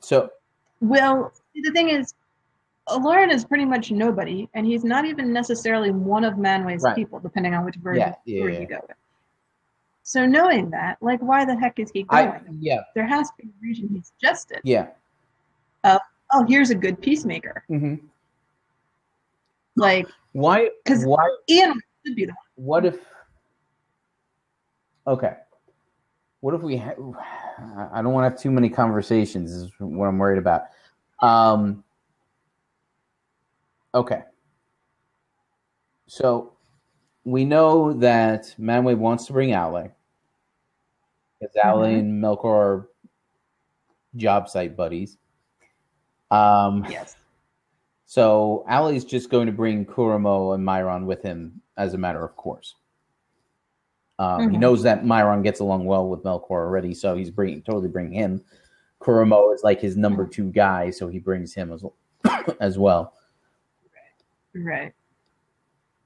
So, Well, the thing is, Lauren is pretty much nobody, and he's not even necessarily one of Manway's right. people, depending on which Yeah, story yeah. you go with. So knowing that, like, why the heck is he going? Yeah. There has to be a reason he suggested. Yeah. Oh, here's a good peacemaker. Mm-hmm. Like, why? because Ian should be the one. What if? Okay. What if we? I don't want to have too many conversations. Is what I'm worried about. Okay. So we know that Manway wants to bring Owlay, because Owlay and Melkor are job site buddies. Yes. So Owlay's just going to bring Kuramo and Myron with him as a matter of course. He knows that Myron gets along well with Melkor already, so he's totally bringing him. Kuramo is like his number 2 guy, so he brings him as well. Right.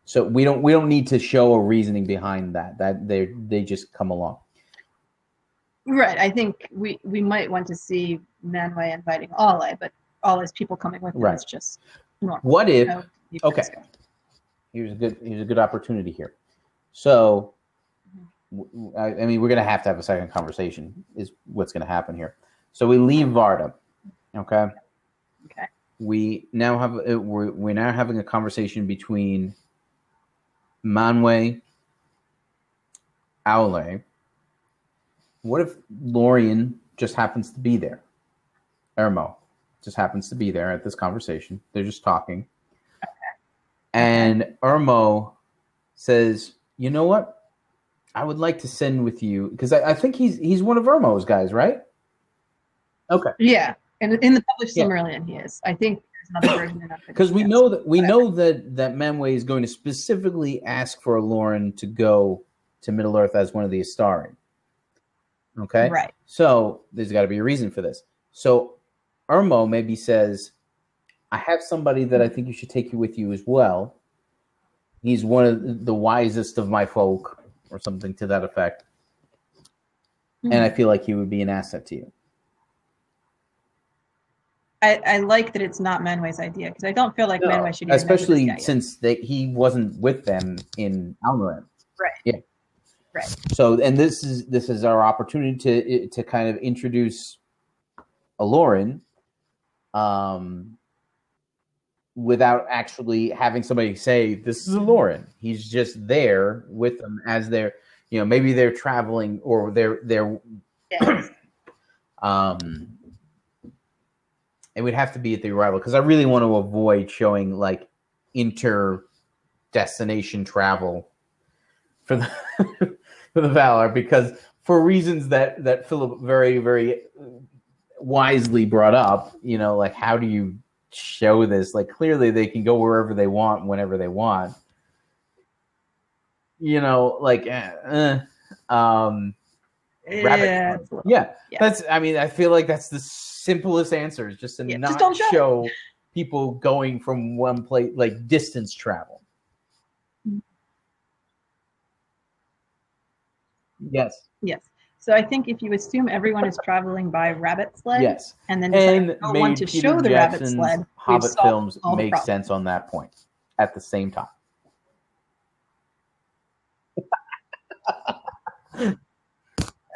So we don't need to show a reasoning behind that. That they just come along. Right. I think we might want to see Manway inviting Owlay, but Awlay's people coming with him is just normal. What if? Okay. Here's a good opportunity here. So, I mean, we're going to have a second conversation. Is what's going to happen here. So we leave Varda. Okay. Okay. We're now having a conversation between Manway, Owlay. What if Lorien just happens to be there? Ermo just happens to be there at this conversation. They're just talking. Okay. And Ermo says, you know what? I would like to send with you, because I think he's one of Ermo's guys, right? Okay. Yeah. And in the published Silmarillion, he is. I think there's another version in that. Because we know that Manway is going to specifically ask for Lauren to go to Middle Earth as one of the Astari. Okay? Right. So there's got to be a reason for this. So Ermo maybe says, I have somebody that I think you should take with you as well. He's one of the wisest of my folk, or something to that effect. Mm-hmm. And I feel like he would be an asset to you. I like that it's not Manway's idea, because I don't feel like Manway should even especially since he wasn't with them in Almaran. Right. Yeah. Right. So, and this is our opportunity to kind of introduce Aloran, without actually having somebody say this is Aloran. He's just there with them as they're, maybe they're traveling, or they're yes. It would have to be at the arrival, because I really want to avoid showing like inter-destination travel for the for the Valar, because for reasons that Philip very, very wisely brought up, like, how do you show this? Like, clearly they can go wherever they want, whenever they want. Yeah. That's. I mean, I feel like that's the simplest answer, is just to not don't show people going from one place, like distance travel. Yes. Yes. So I think if you assume everyone is traveling by rabbit sled, yes, and then maybe want to show the rabbit sled, Hobbit films make sense on that point at the same time.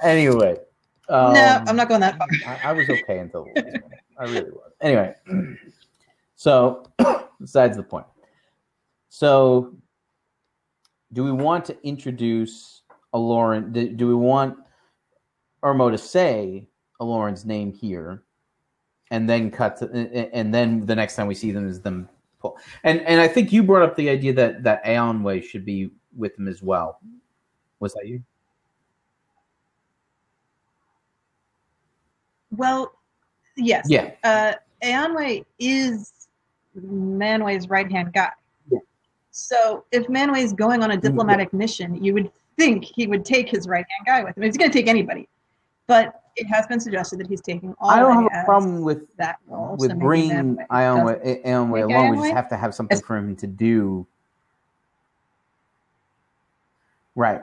Anyway. No, I'm not going that far. I was okay until the last one. I really was. Anyway, so besides the point. So, do we want to introduce Aloran? Do we want Ermo to say Aloran's name here, and then cut to, and then the next time we see them is them pull? And I think you brought up the idea that Eonway should be with them as well. Was that you? Well, yes. Yeah. Eonway is Manway's right-hand guy. Yeah. So if Manway's going on a diplomatic mission, you would think he would take his right-hand guy with him. He's going to take anybody. But it has been suggested that he's taking all. I don't have a problem with that role. With bringing Eonway along. We just have to have something for him to do. Right.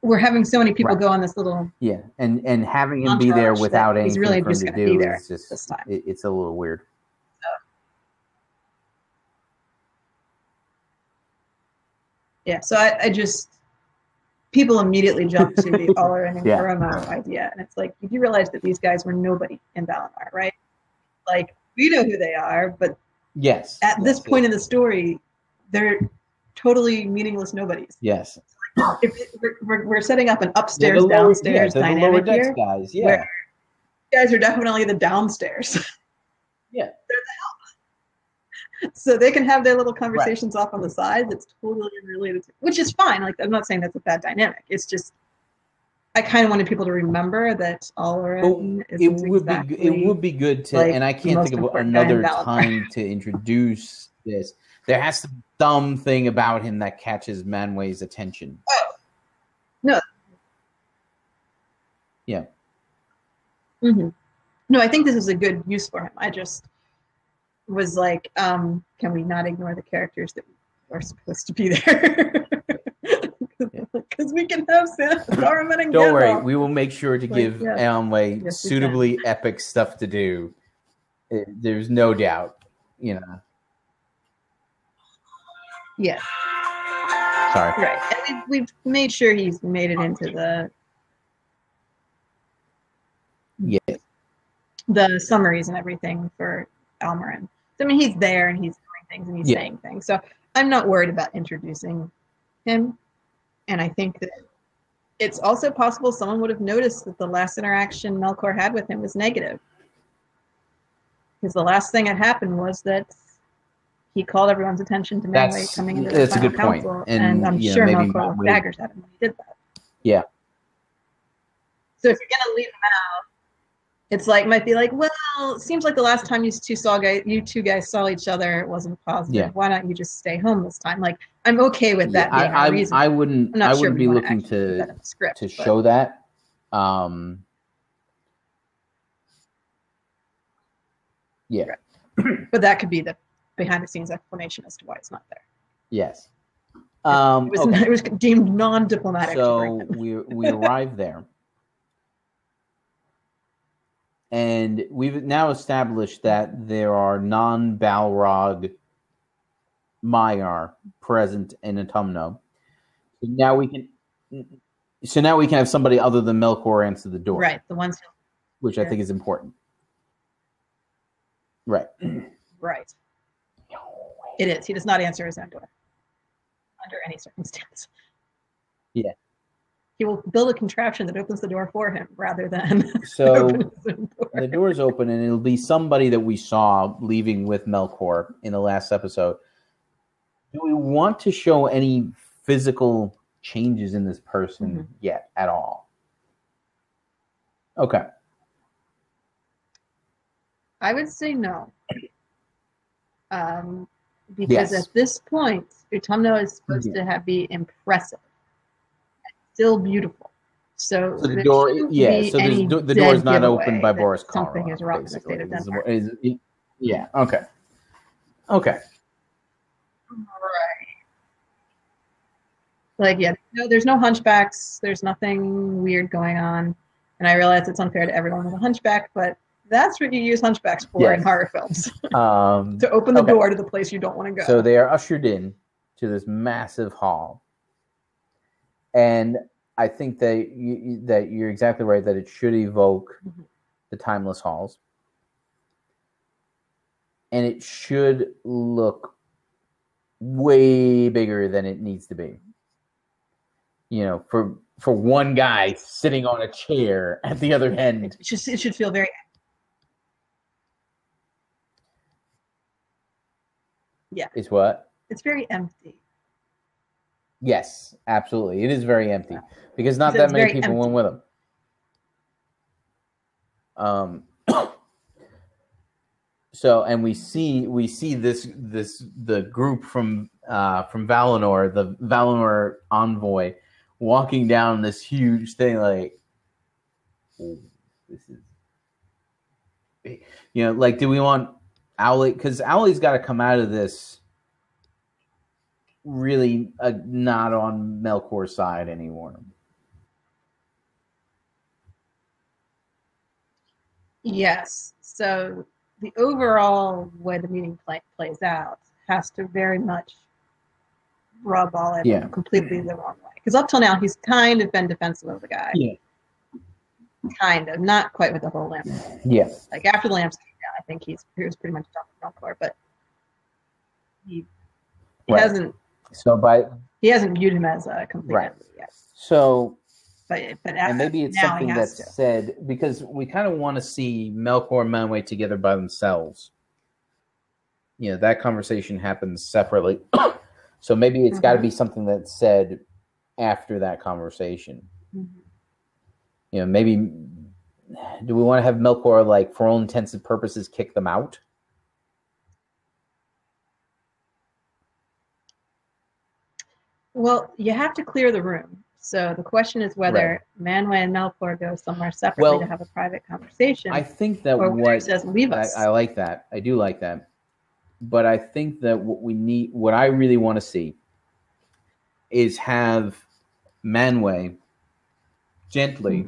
we're having so many people go on this little and having him be there without anything really for him to do is just this time. It's a little weird. So I just people immediately jump to the Aller and Kurama idea, and it's like, you do realize that these guys were nobody in Valinor, right? Like, we know who they are, but at this point in the story, they're totally meaningless nobodies. Yes. If we're setting up an upstairs downstairs dynamic the lower here, guys, where you guys are definitely the downstairs. Yeah. They're the help. So they can have their little conversations off on the side. It's totally unrelated to, which is fine. Like, I'm not saying that's a bad dynamic. It's just, I kind of wanted people to remember that Allerin it would be good to, and I can't think of another time to introduce this. There has to be something about him that catches Manway's attention. Oh. No. Yeah. Mm-hmm. No, I think this is a good use for him. I just was like, can we not ignore the characters that are supposed to be there? Because we can have Saruman and Don't worry, we will make sure to give Manway Yes, suitably epic stuff to do. There's no doubt, you know. Yeah. Sorry. Right. And we've made sure he's made it into the summaries and everything for Almarin. So, I mean, he's there and he's doing things and he's saying things. So I'm not worried about introducing him. And I think that it's also possible someone would have noticed that the last interaction Melkor had with him was negative. Because the last thing that happened was that he called everyone's attention to Manway coming into the final council. Point. And I'm sure Melkor with daggers at him when he did that. Yeah. So if you're going to leave him out, it's like, might be like, well, it seems like the last time you two guys saw each other, it wasn't positive. Yeah. Why don't you just stay home this time? Like, I'm okay with that being a reason. I wouldn't be looking to show that. Yeah. Right. But that could be the behind the scenes explanation as to why it's not there. Yes. It was deemed non-diplomatic. So we arrived there. And we've now established that there are non-Balrog Maiar present in Autumno. So now we can have somebody other than Melkor answer the door. Right, the ones which I think is important. Right. Right. It is. He does not answer his own door under any circumstance. Yeah. He will build a contraption that opens the door for him rather than so the door's open and it'll be somebody that we saw leaving with Melkor in the last episode. Do we want to show any physical changes in this person yet at all? Okay. I would say no. Because at this point, Autumno is supposed to be impressive. Still beautiful. So the door, so the door is not opened by Boris Karloff. Something is wrong in the state of Denmark. Yeah. Okay. Okay. Right. Like, no, there's no hunchbacks. There's nothing weird going on. And I realize it's unfair to everyone with a hunchback, but that's what you use hunchbacks for in horror films. To open the door to the place you don't want to go. So they are ushered in to this massive hall. And I think that you're exactly right, that it should evoke the Timeless Halls. And it should look way bigger than it needs to be. You know, for one guy sitting on a chair at the other end. It should feel very... Yeah. It's what? It's very empty. Yes, absolutely. It is very empty because not that many people went with him. So, and we see the group from Valinor, the Valinor envoy, walking down this huge thing. Like, oh, this is, like, do we want Owly? Because Owly's got to come out of this really not on Melkor's side anymore. Yes. So the overall way the meeting plays out has to very much rub all everyone completely the wrong way. Because up till now, he's kind of been defensive of the guy. Yeah. Kind of. Not quite with the whole lamp. Yeah. Like after the lamps came down, I think he was pretty much done with Melkor, but he hasn't. So he hasn't viewed him as a complete enemy yet. So. But and maybe it's something that's said because we kind of want to see Melkor and Manwë together by themselves. You know, that conversation happens separately. So maybe it's got to be something that's said after that conversation. You know, maybe do we want to have Melkor, like, for all intents and purposes, kick them out? Well, you have to clear the room. So the question is whether Manwë and Melkor go somewhere separately to have a private conversation. I think that what he says, leave us. I like that. I do like that. But I think that what I really want to see is have Manwë gently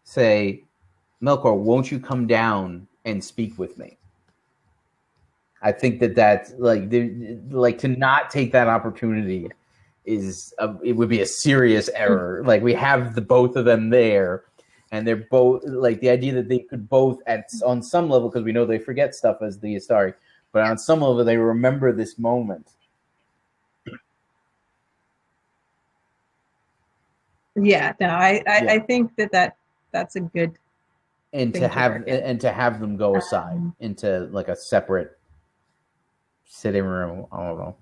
say, Melkor, won't you come down and speak with me? I think that's like to not take that opportunity it would be a serious error. Like, we have the both of them there, and they're both like the idea that they could both on some level, because we know they forget stuff as the Astari, but on some level they remember this moment. Yeah, no, I think that's a good. And to have them go aside into like a separate sitting room. I don't know.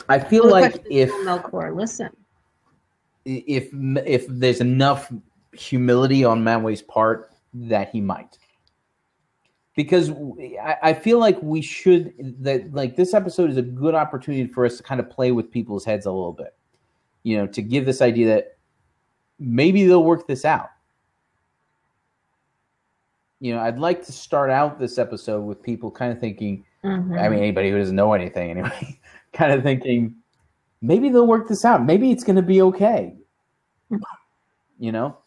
I feel like if Melkor listen, if there's enough humility on Manwë's part, that he might, because I feel like this episode is a good opportunity for us to kind of play with people's heads a little bit, you know, to give this idea that maybe they'll work this out. You know, I'd like to start out this episode with people kind of thinking, I mean, anybody who doesn't know anything anyway, kind of thinking, maybe they'll work this out. Maybe it's going to be okay. You know?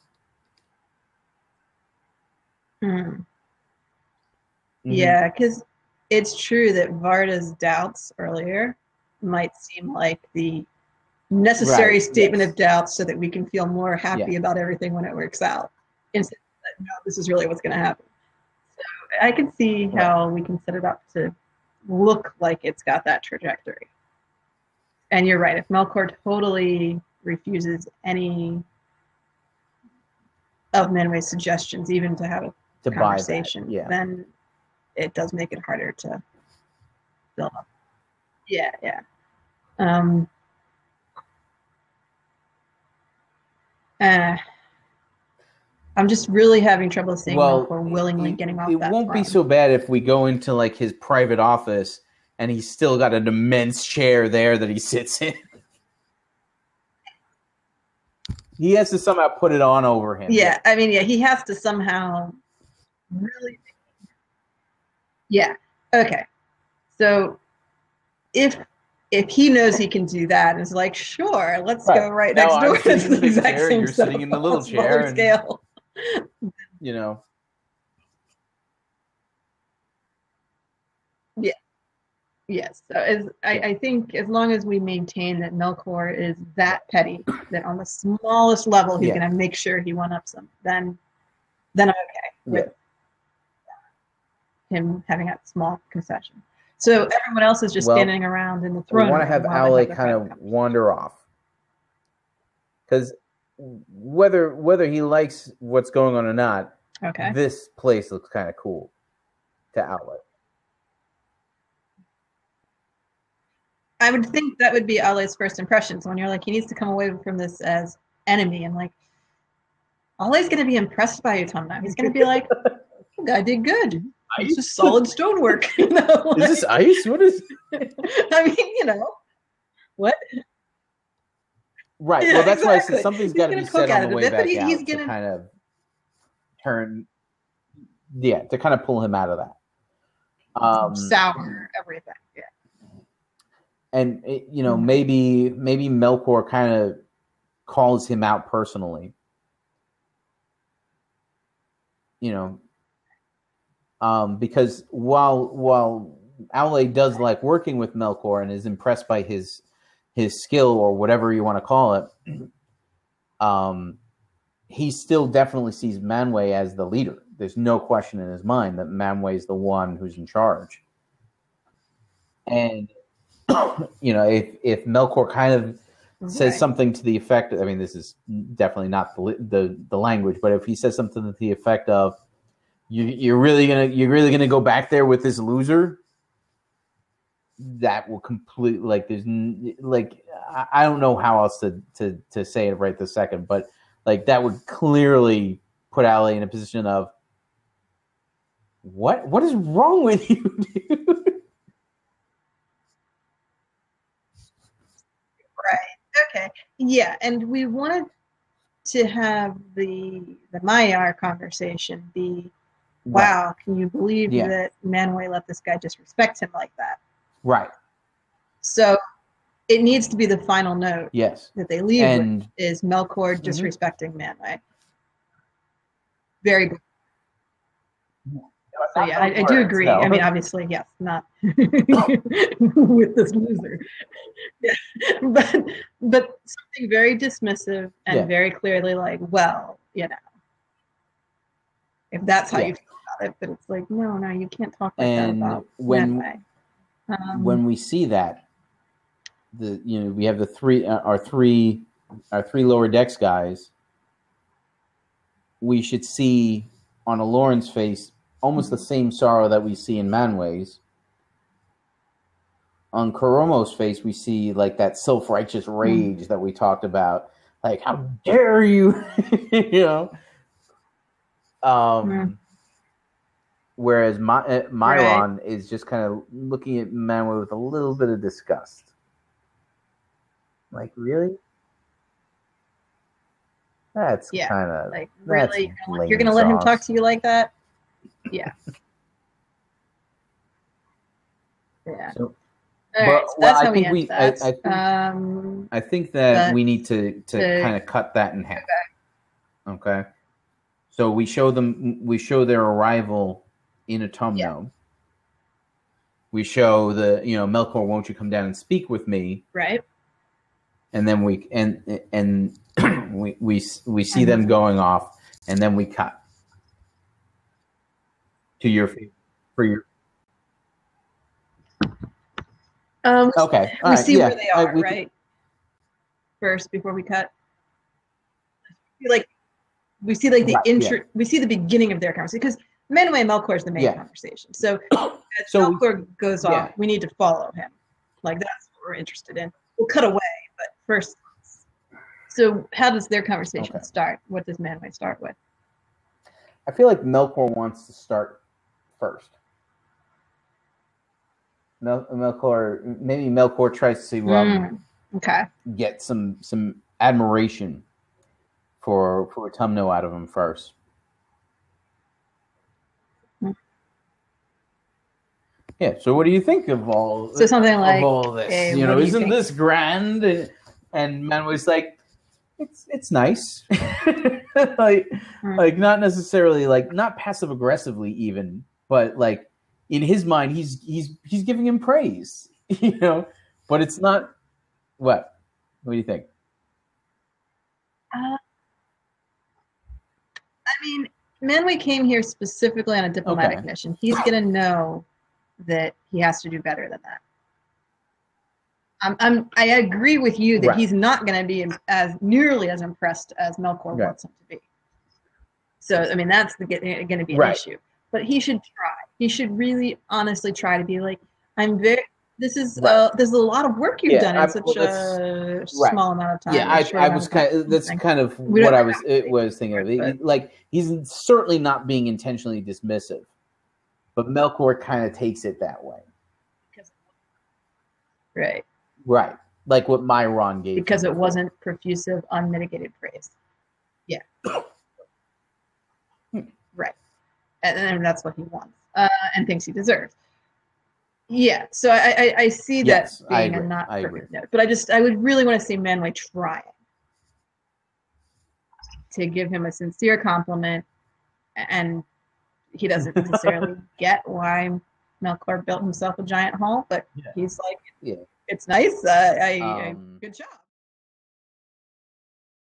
Yeah, because it's true that Varda's doubts earlier might seem like the necessary statement of doubts so that we can feel more happy about everything when it works out. Instead of, no, this is really what's going to happen. So I can see how we can set it up to look like it's got that trajectory. And you're right. If Melkor totally refuses any of Manwë's suggestions, even to have a conversation, then it does make it harder to build up. Yeah. I'm just really having trouble seeing Melkor willingly getting off that. It won't be so bad if we go into like his private office and he's still got an immense chair there that he sits in. He has to somehow put it on over him. Yeah, I mean, he has to somehow really. Yeah. Okay. So if he knows he can do that, and is like, sure, let's go right next door. It's the exact same. You're sitting in the little chair. And, scale. You know. Yeah. Yes. So I think as long as we maintain that Melkor is that petty, that on the smallest level he's going to make sure he one-ups him, then I'm okay with him having that small concession. So everyone else is just standing around in the throne. We want to have Ale kind of wander off, because whether he likes what's going on or not, this place looks kind of cool to Ale. I would think that would be Ale's first impression. So when you're like, he needs to come away from this as enemy, and like, Ale's going to be impressed by you, Tom. Now he's going to be like, the guy did good. It's just solid stonework. You know, like, is this ice? What is? I mean, you know, what? Right. Yeah, well, that's why I said something's got to be said on the way back out to kind of turn. Yeah, to kind of pull him out of that. Sour everything. Yeah. And you know, maybe Melkor kind of calls him out personally you know, because while Owley does like working with Melkor and is impressed by his skill or whatever you want to call it, he still definitely sees Manwë as the leader. There's no question in his mind that Manwë is the one who's in charge. And you know, if Melkor kind of says something to the effect, I mean, this is definitely not the language, but if he says something to the effect of, you're really gonna go back there with this loser, that will completely, like, there's like, I don't know how else to say it right this second, but like that would clearly put Owley in a position of, what is wrong with you, dude? Right. Okay. Yeah, and we wanted to have the Maiar conversation be, wow, right. Can you believe that Manwë let this guy disrespect him like that? Right. So it needs to be the final note that they leave with is Melkor disrespecting Manwë. Very good. So yeah, I do agree. No. I mean, obviously, yes, not with this loser. Yeah. But something very dismissive and very clearly like, well, you know, if that's how you feel about it, but it's like, no, you can't talk like that about Manwë. When we see that, we have our three lower decks guys, we should see on Aloran's face almost the same sorrow that we see in Manwë's. On Koromo's face, we see like that self-righteous rage that we talked about. Like, how dare you? You know? Whereas Myron is just kind of looking at Manwë with a little bit of disgust. Like, really? That's kind of like, really, you're gonna let him talk to you like that? Yeah. Yeah. So, right, so that's how we end that. I think that we need to kind of cut that in half. Okay. So we show their arrival in Autumno. Yeah. We show Melkor, won't you come down and speak with me? Right. And then we see them going off, and then we cut to your okay. We see where they are, right? First, before we cut, we see the intro. We see the beginning of their conversation because Manwë and Melkor is the main conversation. So as Melkor goes off, we need to follow him. Like, that's what we're interested in. We'll cut away, but first. So how does their conversation start? What does Manwë start with? I feel like Melkor wants to start first. Melkor tries to get some admiration for Autumno out of him first. Yeah. So what do you think of all? So something like all this, isn't this grand? And Manwë's like, it's nice, like not necessarily not passive aggressively even, but like in his mind he's giving him praise, but it's not. What do you think? I mean, Manwë came here specifically on a diplomatic mission. He's gonna know that he has to do better than that. I agree with you that he's not going to be nearly as impressed as Melkor wants him to be. So, I mean, that's going to be an issue. But he should try. He should really honestly try to be like, this is a lot of work you've done in such a small amount of time. Yeah, that's kind of what I was thinking of. Like, he's certainly not being intentionally dismissive, but Melkor kind of takes it that way. Right. Like what Myron gave. Because it wasn't profusive, unmitigated praise. Yeah. Right. And that's what he wants and thinks he deserves. Yeah. So I see that being a not perfect note. But I would really want to see Manwë trying to give him a sincere compliment and he doesn't necessarily get why Melkor built himself a giant hall, but he's like, it's nice. Good job.